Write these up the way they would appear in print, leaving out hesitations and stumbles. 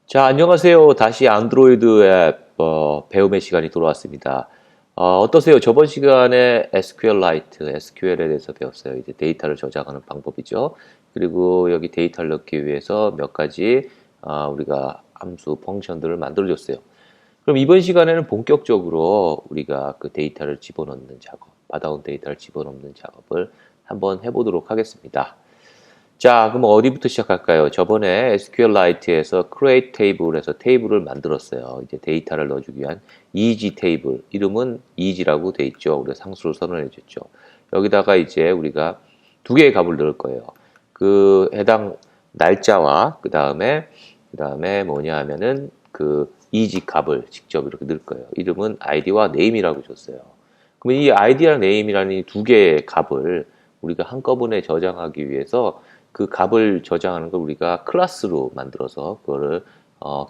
자, 안녕하세요. 다시 안드로이드 앱 배움의 시간이 돌아왔습니다. 어떠세요? 저번 시간에 SQLite, SQL에 대해서 배웠어요. 이제 데이터를 저장하는 방법이죠. 그리고 여기 데이터를 넣기 위해서 몇 가지 우리가 함수, 펑션들을 만들어줬어요. 그럼 이번 시간에는 본격적으로 우리가 그 데이터를 집어넣는 작업, 받아온 데이터를 집어넣는 작업을 한번 해보도록 하겠습니다. 자, 그럼 어디부터 시작할까요? 저번에 SQLite에서 create table에서 테이블을 만들었어요. 이제 데이터를 넣어주기 위한 easy 테이블. 이름은 easy라고 돼 있죠. 우리가 상수를 선언해 줬죠. 여기다가 이제 우리가 두 개의 값을 넣을 거예요. 그 해당 날짜와 그 다음에 뭐냐 하면은 그 easy 값을 직접 이렇게 넣을 거예요. 이름은 id와 name이라고 줬어요. 그러면 이 id랑 name이라는 이 두 개의 값을 우리가 한꺼번에 저장하기 위해서 그 값을 저장하는 걸 우리가 클래스로 만들어서 그거를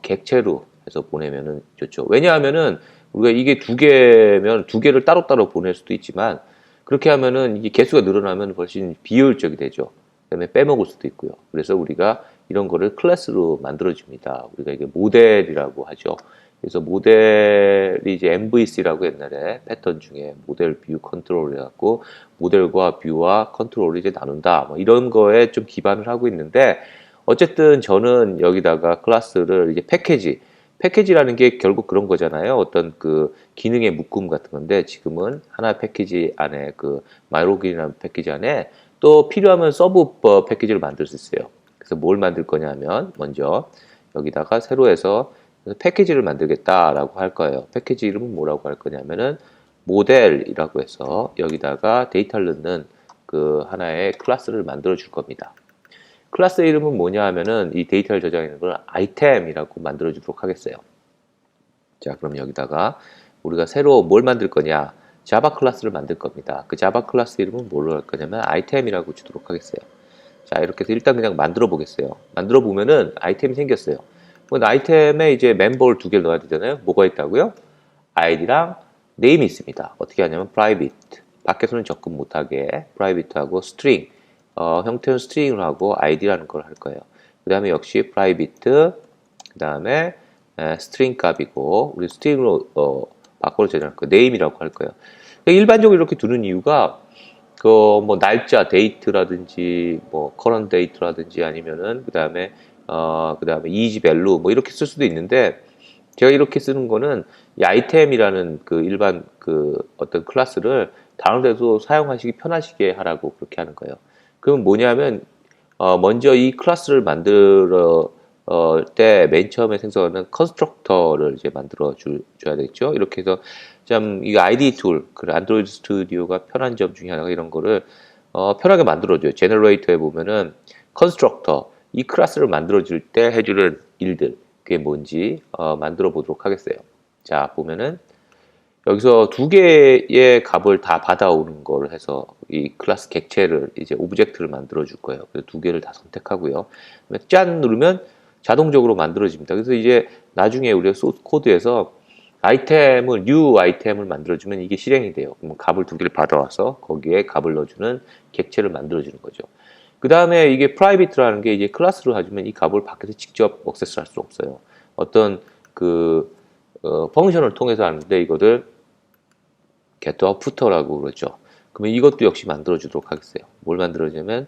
객체로 해서 보내면은 좋죠. 왜냐하면은 우리가 이게 두 개면 두 개를 따로따로 보낼 수도 있지만 그렇게 하면은 이게 개수가 늘어나면 훨씬 비효율적이 되죠. 그다음에 빼먹을 수도 있고요. 그래서 우리가 이런 거를 클래스로 만들어 줍니다. 우리가 이게 모델이라고 하죠. 그래서 모델이 이제 MVC라고 옛날에 패턴 중에 모델 뷰 컨트롤 해갖고 모델과 뷰와 컨트롤을 이제 나눈다. 뭐 이런 거에 좀 기반을 하고 있는데 어쨌든 저는 여기다가 클래스를 이제 패키지라는 게 결국 그런 거잖아요. 어떤 그 기능의 묶음 같은 건데 지금은 하나의 패키지 안에 그 마이로긴이라는 패키지 안에 또 필요하면 서브 패키지를 만들 수 있어요. 그래서 뭘 만들 거냐면 먼저 여기다가 새로 해서 패키지를 만들겠다라고 할 거예요. 패키지 이름은 뭐라고 할 거냐면은 모델이라고 해서 여기다가 데이터를 넣는 그 하나의 클래스를 만들어 줄 겁니다. 클래스 이름은 뭐냐 하면은 이 데이터를 저장하는 걸 아이템이라고 만들어 주도록 하겠어요. 자, 그럼 여기다가 우리가 새로 뭘 만들 거냐? 자바 클래스를 만들 겁니다. 그 자바 클래스 이름은 뭘로 할 거냐면 아이템이라고 주도록 하겠어요. 자, 이렇게 해서 일단 그냥 만들어 보겠어요. 만들어 보면은 아이템이 생겼어요. 그 아이템에 이제 멤버를 두 개를 넣어야 되잖아요. 뭐가 있다고요? 아이디랑 네임이 있습니다. 어떻게 하냐면 private, 밖에서는 접근 못하게 private하고 string, 형태는 string을 하고 id라는 걸 할 거예요. 그 다음에 역시 private, 그 다음에 string 값이고 우리 string으로 바꿔서 저장할 거예요. name이라고 할 거예요. 일반적으로 이렇게 두는 이유가 그 뭐 날짜 데이트라든지 뭐 current date라든지 아니면은 그다음에 easy value 뭐 이렇게 쓸 수도 있는데 제가 이렇게 쓰는 거는 이 아이템이라는 그 일반 그 어떤 클래스를 다른 데도 사용하시기 편하시게 하라고 그렇게 하는 거예요. 그럼 뭐냐면 먼저 이 클래스를 만들어 때 맨 처음에 생성하는 컨스트럭터를 이제 만들어 줘야 되겠죠. 이렇게 해서 참 이 아이디 툴, 그 안드로이드 스튜디오가 편한 점 중에 하나가 이런 거를 편하게 만들어줘요. 제너레이터에 보면은 컨스트럭터 이 클래스를 만들어줄 때 해주는 일들 그게 뭔지 만들어 보도록 하겠어요. 자, 보면은 여기서 두 개의 값을 다 받아오는 걸 해서 이 클래스 객체를 이제 오브젝트를 만들어 줄 거예요. 그래서 두 개를 다 선택하고요. 짠 누르면 자동적으로 만들어집니다. 그래서 이제 나중에 우리가 소스 코드에서 아이템을 new 아이템을 만들어주면 이게 실행이 돼요. 그럼 값을 두 개를 받아와서 거기에 값을 넣어주는 객체를 만들어주는 거죠. 그 다음에 이게 private라는 게 이제 클래스로 하지만 이 값을 밖에서 직접 액세스할 수 없어요. 어떤 그 펑션을 통해서 하는데 이거를 get와 footer라고 그러죠. 그러면 이것도 역시 만들어 주도록 하겠어요. 뭘 만들어 주냐면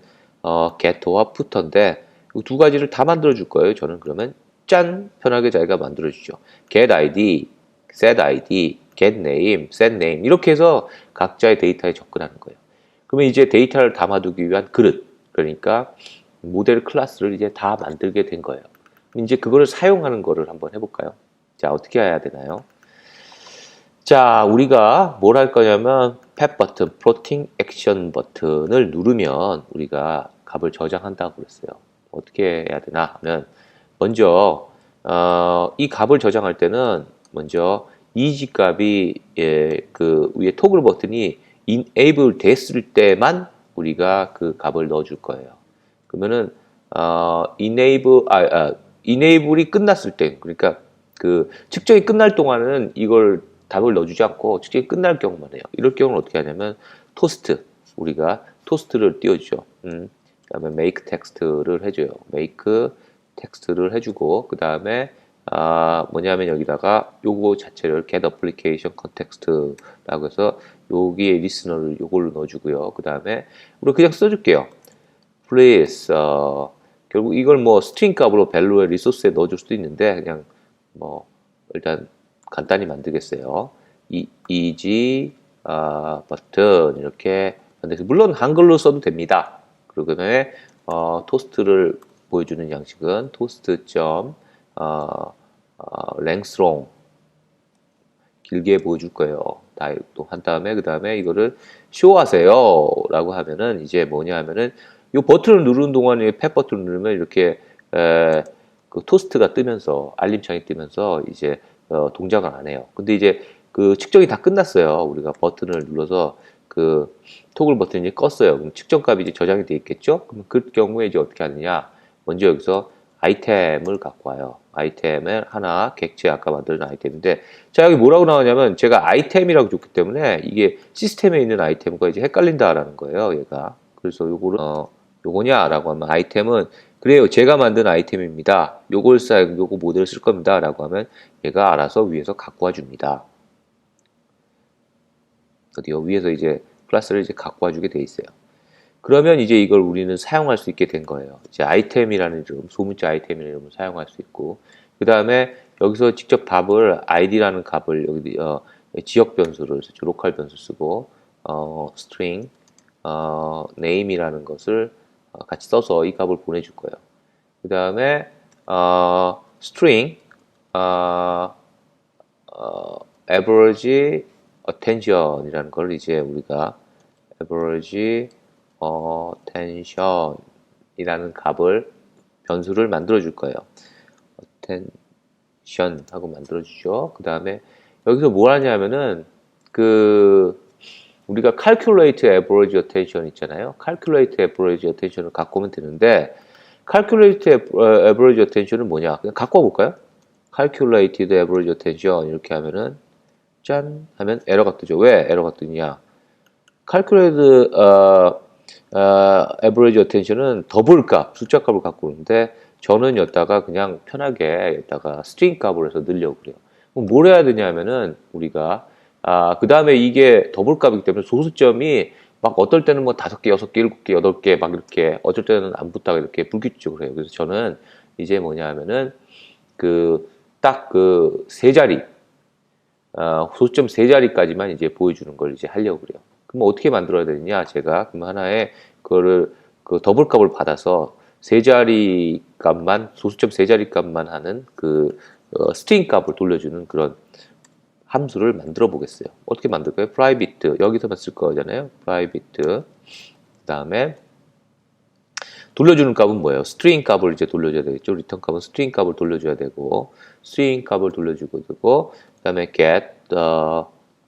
get와 footer인데 이 두 가지를 다 만들어 줄 거예요. 저는 그러면 짠 편하게 자기가 만들어 주죠. get id, set id, get name, set name 이렇게 해서 각자의 데이터에 접근하는 거예요. 그러면 이제 데이터를 담아두기 위한 그릇 그러니까 모델 클래스를 이제 다 만들게 된 거예요. 이제 그거를 사용하는 거를 한번 해볼까요? 자, 어떻게 해야 되나요? 자, 우리가 뭘 할 거냐면 펫 버튼, 플로팅 액션 버튼을 누르면 우리가 값을 저장한다고 그랬어요. 어떻게 해야 되나 하면 먼저 이 값을 저장할 때는 먼저 easy 값이 그 위에 토글 버튼이 enable 됐을 때만 우리가 그 값을 넣어 줄 거예요. 그러면은 enable이 끝났을 때 그러니까 그 측정이 끝날 동안은 이걸 답을 넣어주지 않고 측정이 끝날 경우만 해요. 이럴 경우는 어떻게 하냐면 토스트 우리가 토스트를 띄워주죠. 그다음에 make text를 해줘요. make text를 해주고 그 다음에 뭐냐면 여기다가 요거 자체를 get application context라고 해서 여기에 리스너를 요걸로 넣어주고요. 그 다음에 우리 그냥 써줄게요. please 결국 이걸 뭐 스트링 값으로 value의 리소스에 넣어줄 수도 있는데 그냥 뭐 일단 간단히 만들겠어요. easy 버튼 이렇게 만들겠습니다. 물론 한글로 써도 됩니다. 그리고 그다음에 토스트를 보여주는 양식은 토스트 점 lengthlong 길게 보여줄 거예요. 다 또 한 다음에 그 다음에 이거를 쇼하세요라고 하면은 이제 뭐냐 하면은 이 버튼을 누르는 동안에 탭 버튼을 누르면 이렇게 그 토스트가 뜨면서 알림창이 뜨면서 이제 동작을 안 해요. 근데 이제 그 측정이 다 끝났어요. 우리가 버튼을 눌러서 그 토글 버튼이 껐어요. 그럼 측정값이 이제 저장이 돼 있겠죠? 그럼 그 경우에 이제 어떻게 하느냐? 먼저 여기서 아이템을 갖고 와요. 아이템을 하나 객체 아까 만든 아이템인데 자 여기 뭐라고 나오냐면 제가 아이템이라고 줬기 때문에 이게 시스템에 있는 아이템과 이제 헷갈린다라는 거예요. 얘가 그래서 요거를 요거냐라고 하면 아이템은 그래요. 제가 만든 아이템입니다. 요거 모델을 쓸 겁니다. 라고 하면 얘가 알아서 위에서 갖고 와 줍니다. 어디요? 위에서 이제 클래스를 이제 갖고 와 주게 돼 있어요. 그러면 이제 이걸 우리는 사용할 수 있게 된 거예요. 이제 아이템이라는 이름, 소문자 아이템이라는 이름을 사용할 수 있고, 그 다음에 여기서 직접 값을 id라는 값을 여기 지역 변수를 쓰죠. 로컬 변수 쓰고 string name이라는 것을 같이 써서 이 값을 보내줄 거예요. 그 다음에 string average attention이라는 걸 이제 우리가 average attention이라는 값을 변수를 만들어 줄 거예요. attention 하고 만들어 주죠. 그 다음에 여기서 뭘 하냐면은 우리가 calculate average attention 있잖아요. calculate average attention을 갖고 오면 되는데 calculate average attention은 뭐냐? 그냥 갖고 와볼까요? calculated average attention 이렇게 하면은 짠 하면 에러가 뜨죠. 왜 에러가 뜨냐? calculated average attention은 더블 값, 숫자 값을 갖고 오는데 저는 여기다가 그냥 편하게 여기다가 string 값으로 해서 넣으려고 그래요. 그럼 뭘 해야 되냐면은 우리가 그 다음에 이게 더블 값이기 때문에 소수점이 막 어떨 때는 뭐 5개, 6개, 7개, 8개 막 이렇게 어쩔 때는 안 붙다가 이렇게 불규칙적으로 해요. 그래서 저는 이제 뭐냐 하면은 딱 그 세 자리 소수점 세 자리까지만 이제 보여주는 걸 이제 하려고 그래요. 그럼 어떻게 만들어야 되느냐? 제가 그럼 하나의 그 더블 값을 받아서 세 자리 값만 소수점 세 자리 값만 하는 스트링 값을 돌려주는 그런 함수를 만들어 보겠어요. 어떻게 만들까요? private 여기서만 쓸 거잖아요. private 그 다음에 돌려주는 값은 뭐예요? string 값을 이제 돌려줘야 되겠죠. return 값은 string 값을 돌려줘야 되고 string 값을 돌려주고 되고 그 다음에 get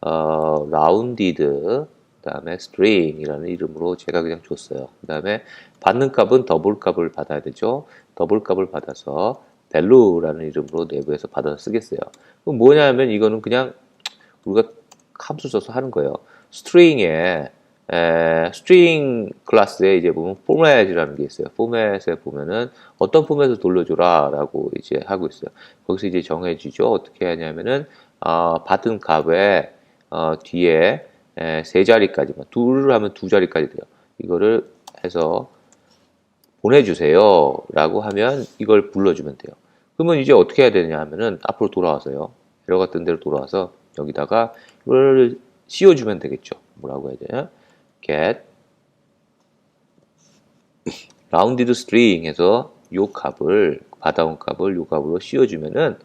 rounded 그 다음에 string이라는 이름으로 제가 그냥 줬어요. 그 다음에 받는 값은 더블 값을 받아야 되죠. 더블 값을 받아서 value라는 이름으로 내부에서 받아서 쓰겠어요. 그럼 뭐냐면 이거는 그냥 우리가 함수 써서 하는 거예요. string 클래스에 이제 보면 format이라는 게 있어요. format에 보면은 어떤 포맷을 돌려줘라 라고 이제 하고 있어요. 거기서 이제 정해지죠. 어떻게 하냐면은 받은 값에 뒤에 세 자리까지만 둘을 하면 두 자리까지 돼요. 이거를 해서 보내주세요 라고 하면 이걸 불러주면 돼요. 그러면 이제 어떻게 해야 되냐 하면은 앞으로 돌아와서요. 에러가 뜬 대로 돌아와서 여기다가 이걸 씌워주면 되겠죠. 뭐라고 해야 되냐? get rounded string 해서 요 값을 받아온 값을 요 값으로 씌워주면은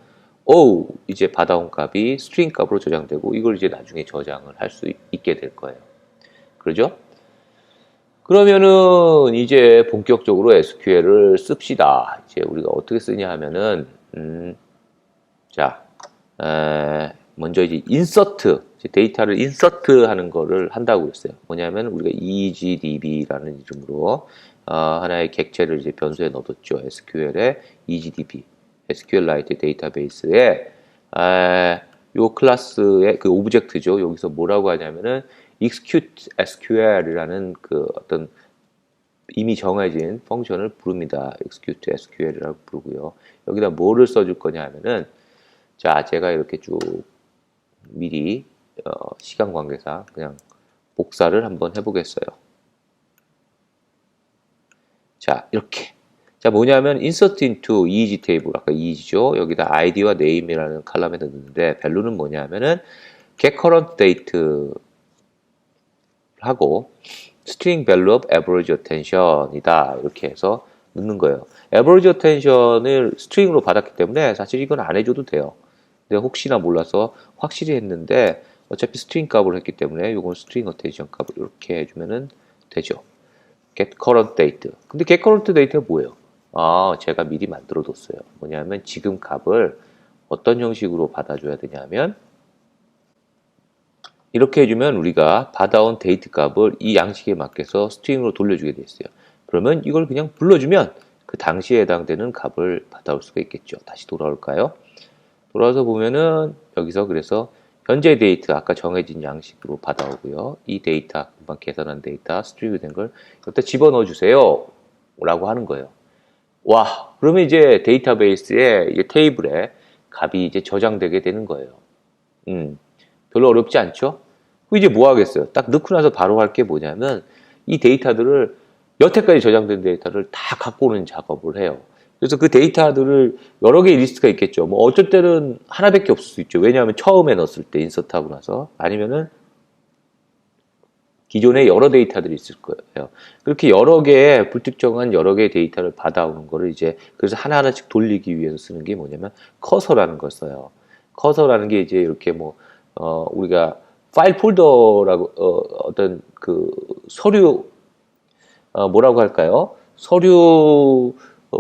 이제 받아온 값이 string 값으로 저장되고 이걸 이제 나중에 저장을 할 수 있게 될 거예요. 그러죠? 그러면은 이제 본격적으로 SQL을 씁시다. 이제 우리가 어떻게 쓰냐 하면은 자 먼저 이제 인서트 데이터를 인서트 하는 거를 한다고 했어요. 뭐냐면 우리가 EGDB라는 이름으로 하나의 객체를 이제 변수에 넣어뒀죠. SQL에 EGDB, SQLite 데이터베이스에 요 클래스의 그 오브젝트죠. 여기서 뭐라고 하냐면은 execute SQL이라는 그 어떤 이미 정해진 펑션을 부릅니다. execute SQL이라고 부르고요. 여기다 뭐를 써줄 거냐 하면은, 자, 제가 이렇게 쭉 미리 시간 관계상 그냥 복사를 한번 해보겠어요. 자, 이렇게. 자, 뭐냐면 insert into easy table, 아까 easy죠. 여기다 id와 name이라는 칼럼에 넣는데 value는 뭐냐면은 get current date 하고 string value of average attention이다. 이렇게 해서 넣는 거예요. average attention을 string으로 받았기 때문에 사실 이건 안 해줘도 돼요. 근데 혹시나 몰라서 확실히 했는데 어차피 string 값을 했기 때문에 이건 string attention 값을 이렇게 해주면은 되죠. get current date. 근데 get current date가 뭐예요? 아, 제가 미리 만들어 뒀어요. 뭐냐면 지금 값을 어떤 형식으로 받아줘야 되냐면 이렇게 해주면 우리가 받아온 데이트 값을 이 양식에 맞게서 스트링으로 돌려주게 돼 있어요. 그러면 이걸 그냥 불러주면 그 당시에 해당되는 값을 받아올 수가 있겠죠. 다시 돌아올까요? 돌아와서 보면은 여기서 그래서 현재 데이트 아까 정해진 양식으로 받아오고요. 이 데이터 금방 계산한 데이터 스트링이 된 걸 여기다 집어넣어 주세요 라고 하는 거예요. 와, 그러면 이제 데이터베이스에 이제 테이블에 값이 이제 저장되게 되는 거예요. 별로 어렵지 않죠? 이제 뭐 하겠어요? 딱 넣고 나서 바로 할 게 뭐냐면 이 데이터들을 여태까지 저장된 데이터를 다 갖고 오는 작업을 해요. 그래서 그 데이터들을 여러 개의 리스트가 있겠죠. 뭐 어쩔 때는 하나밖에 없을 수 있죠. 왜냐하면 처음에 넣었을 때 인서트하고 나서 아니면은 기존에 여러 데이터들이 있을 거예요. 그렇게 여러 개의 불특정한 여러 개의 데이터를 받아오는 거를 이제 그래서 하나하나씩 돌리기 위해서 쓰는 게 뭐냐면 커서라는 걸 써요. 커서라는 게 이제 이렇게 뭐 우리가 파일 폴더라고 어떤 그 서류 뭐라고 할까요? 서류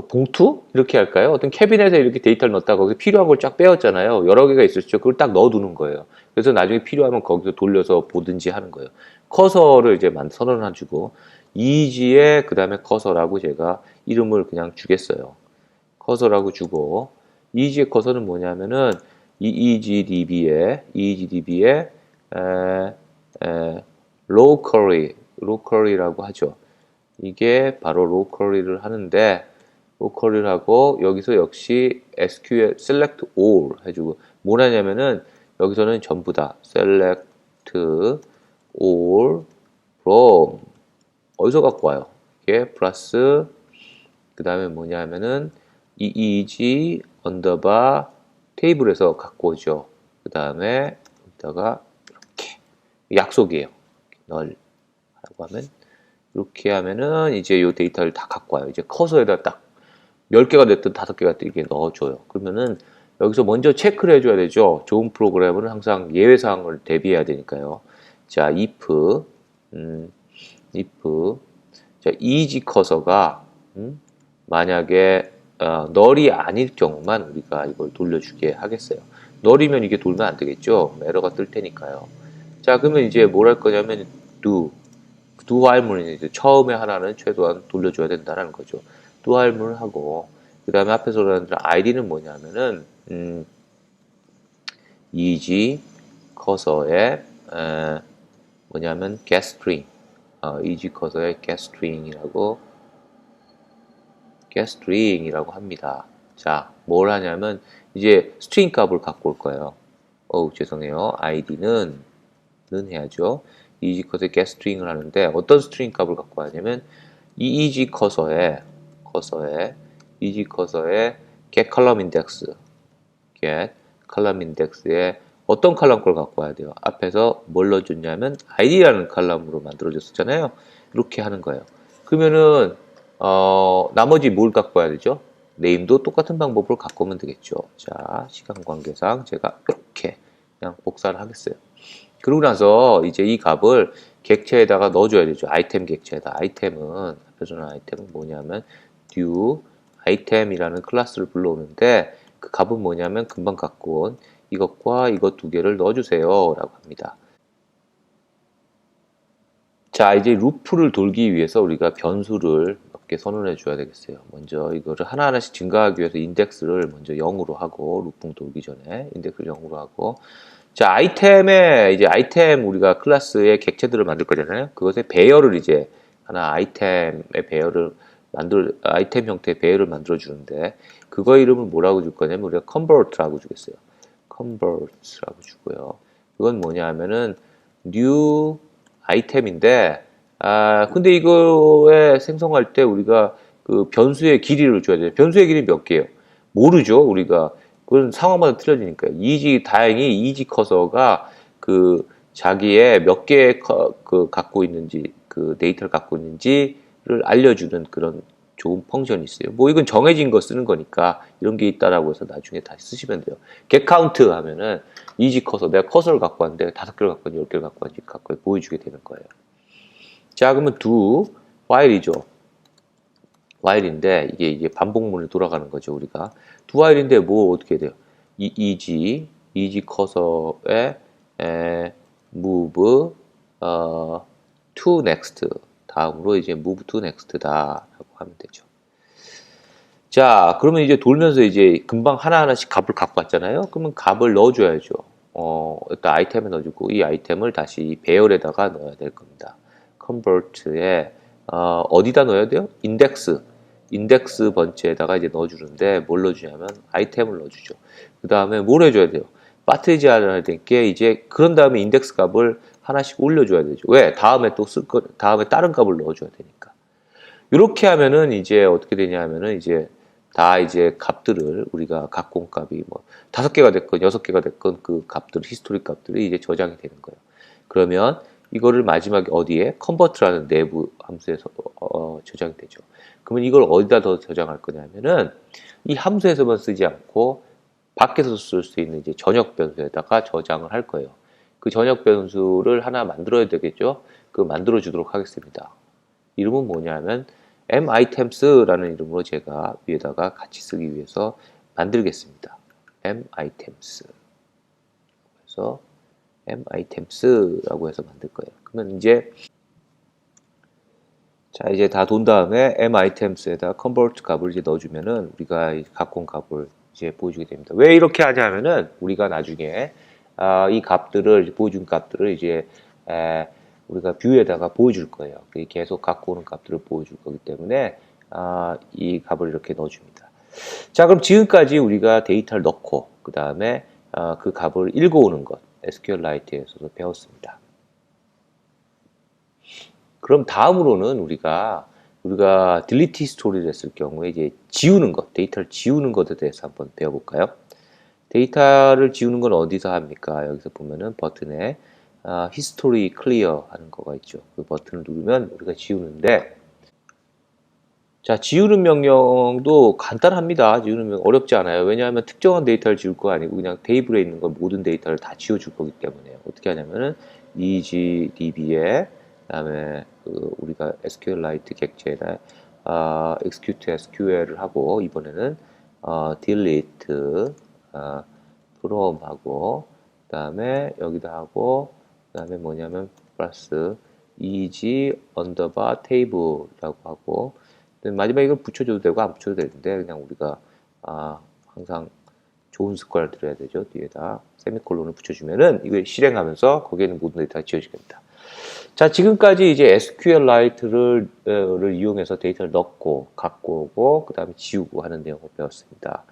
봉투 이렇게 할까요? 어떤 캐비넷에 이렇게 데이터를 넣었다가 거기서 필요한 걸 쫙 빼왔잖아요. 여러 개가 있었죠. 그걸 딱 넣어두는 거예요. 그래서 나중에 필요하면 거기서 돌려서 보든지 하는 거예요. 커서를 이제 선언해주고 이지에 그 다음에 커서라고 제가 이름을 그냥 주겠어요. 커서라고 주고 이지의 커서는 뭐냐면은 이 EGDB에 locally라고 하죠. 이게 바로 locally를 하는데 locally를 하고 여기서 역시 SQL select all 해주고 뭐냐면은 여기서는 전부 다 select all from 어디서 갖고 와요? 이게 플러스 그 다음에 뭐냐면은 EEG 언더바 테이블에서 갖고 오죠. 그 다음에 여기다가 이렇게 약속이에요. 널 라고 하면 이렇게 하면은 이제 이 데이터를 다 갖고 와요. 이제 커서에다 딱 10개가 됐든 5개가 됐든 이게 넣어줘요. 그러면은 여기서 먼저 체크를 해줘야 되죠. 좋은 프로그램은 항상 예외사항을 대비해야 되니까요. 자, if 자, easy 커서가 만약에 널이 아닐 경우만 우리가 이걸 돌려주게 하겠어요. 널이면 이게 돌면 안 되겠죠. 에러가 뜰 테니까요. 자, 그러면 이제 뭘 할 거냐면 do while문이 이제 처음에 하나는 최소한 돌려줘야 된다는 거죠. do while문을 하고 그 다음에 앞에서 그러는 id는 뭐냐면은 easy 커서의 뭐냐면 getString easy 커서의 getString이라고 합니다. 자, 뭘 하냐면 이제 스트링 값을 갖고 올 거예요. 죄송해요. id는 해야죠. easy 커서의 getString을 하는데 어떤 스트링 값을 갖고 와냐면 이 easy 커서의 easy 커서의 get column index get column index에 어떤 컬럼 걸 갖고 와야 돼요. 앞에서 뭘 넣어줬냐면 id라는 컬럼으로 만들어졌었잖아요. 이렇게 하는 거예요. 그러면은 나머지 뭘 갖고 와야 되죠? name도 똑같은 방법으로 갖고 오면 되겠죠. 자, 시간 관계상 제가 이렇게 그냥 복사를 하겠어요. 그러고 나서 이제 이 값을 객체에다가 넣어줘야 되죠. 아이템 객체에다. 아이템은 앞에서는 아이템은 뭐냐면 due item이라는 클래스를 불러오는데 그 값은 뭐냐면 금방 갖고 온 이것과 이것 두 개를 넣어주세요 라고 합니다. 자, 이제 루프를 돌기 위해서 우리가 변수를 몇 개 선언해 줘야 되겠어요. 먼저 이거를 하나하나씩 증가하기 위해서 인덱스를 먼저 0으로 하고 루프 돌기 전에 인덱스를 0으로 하고 자, 아이템에 이제 아이템 우리가 클래스의 객체들을 만들 거잖아요. 그것의 배열을 이제 하나 아이템의 배열을 아이템 형태의 배열을 만들어 주는데, 그거 이름을 뭐라고 줄 거냐면 우리가 convert라고 주겠어요. convert라고 주고요. 그건 뭐냐 하면은 new 아이템인데, 근데 이거에 생성할 때 우리가 그 변수의 길이를 줘야 돼요. 변수의 길이 몇 개예요? 모르죠, 우리가. 그건 상황마다 틀려지니까요. 다행히 이지 커서가 그 자기의 몇 개 그 갖고 있는지, 그 데이터를 갖고 있는지를 알려주는 그런 좋은 펑션이 있어요. 뭐 이건 정해진 거 쓰는 거니까 이런 게 있다라고 해서 나중에 다시 쓰시면 돼요. get count 하면은 이지 커서 내가 커서를 갖고 왔는데 5개를 갖고 왔는지 10개를 갖고 왔는지 갖고 보여주게 되는 거예요. 자, 그러면 do while이죠. while인데 이게 반복문을 돌아가는 거죠, 우리가. do while인데 뭐 어떻게 돼요? 이지 커서에 move to next 다음으로 이제 move to next다라고 하면 되죠. 자, 그러면 이제 돌면서 이제 금방 하나하나씩 값을 갖고 왔잖아요. 그러면 값을 넣어줘야죠. 일단 아이템에 넣어주고 이 아이템을 다시 배열에다가 넣어야 될 겁니다. convert에 어디다 넣어야 돼요? 인덱스 번째에다가 이제 넣어주는데 뭘 넣어주냐면 아이템을 넣어주죠. 그 다음에 뭘 해줘야 돼요? 빠뜨리지 않아야 될 게 이제 그런 다음에 인덱스 값을 하나씩 올려줘야 되죠. 왜? 다음에 또 다음에 다른 값을 넣어줘야 되니까. 이렇게 하면은 이제 어떻게 되냐 하면은 이제 다 이제 값들을 우리가 갖고 온 값이 뭐 5개가 됐건 6개가 됐건 그 값들, 히스토릭 값들이 이제 저장이 되는 거예요. 그러면 이거를 마지막에 어디에? 컨버트라는 내부 함수에서 저장이 되죠. 그러면 이걸 어디다 더 저장할 거냐면은 이 함수에서만 쓰지 않고 밖에서 쓸 수 있는 이제 전역 변수에다가 저장을 할 거예요. 그 전역 변수를 하나 만들어야 되겠죠. 그 만들어 주도록 하겠습니다. 이름은 뭐냐면 mItems라는 이름으로 제가 위에다가 같이 쓰기 위해서 만들겠습니다. mItems. 그래서 mItems라고 해서 만들 거예요. 그러면 이제 다 돈 다음에 mItems에다 convert 값을 이제 넣어주면은 우리가 갖고 온 값을 이제 보여주게 됩니다. 왜 이렇게 하냐면은 우리가 나중에 이 값들을 보여준 값들을 이제 우리가 뷰에다가 보여줄 거예요. 계속 갖고 오는 값들을 보여줄 거기 때문에 이 값을 이렇게 넣어줍니다. 자, 그럼 지금까지 우리가 데이터를 넣고 그 다음에 그 값을 읽어오는 것 SQLite에서도 배웠습니다. 그럼 다음으로는 우리가 delete history를 했을 경우에 이제 지우는 것, 데이터를 지우는 것에 대해서 한번 배워볼까요? 데이터를 지우는 건 어디서 합니까? 여기서 보면은 버튼에 history clear 하는 거가 있죠. 그 버튼을 누르면 우리가 지우는데, 자, 지우는 명령도 간단합니다. 지우는 명령 어렵지 않아요. 왜냐하면 특정한 데이터를 지울 거 아니고 그냥 테이블에 있는 거 모든 데이터를 다 지워줄 거기 때문에 어떻게 하냐면은 EGDB에 그다음에 우리가 SQLite 객체에다 execute SQL을 하고 이번에는 delete from 하고 그다음에 여기다 하고 그다음에 뭐냐면 플러스 EG 언더바 table라고 하고 마지막에 이걸 붙여줘도 되고 안 붙여도 되는데 그냥 우리가 항상 좋은 습관을 들여야 되죠. 뒤에다 세미콜론을 붙여주면은 이걸 실행하면서 거기에는 모든 데이터가 지워지게 됩니다. 자, 지금까지 이제 SQLite를 이용해서 데이터를 넣고 갖고 오고 그 다음에 지우고 하는 내용을 배웠습니다.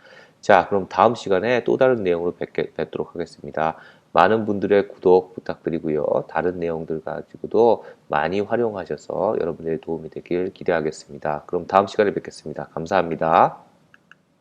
자, 그럼 다음 시간에 또 다른 내용으로 뵙도록 하겠습니다. 많은 분들의 구독 부탁드리고요. 다른 내용들 가지고도 많이 활용하셔서 여러분들의 도움이 되길 기대하겠습니다. 그럼 다음 시간에 뵙겠습니다. 감사합니다.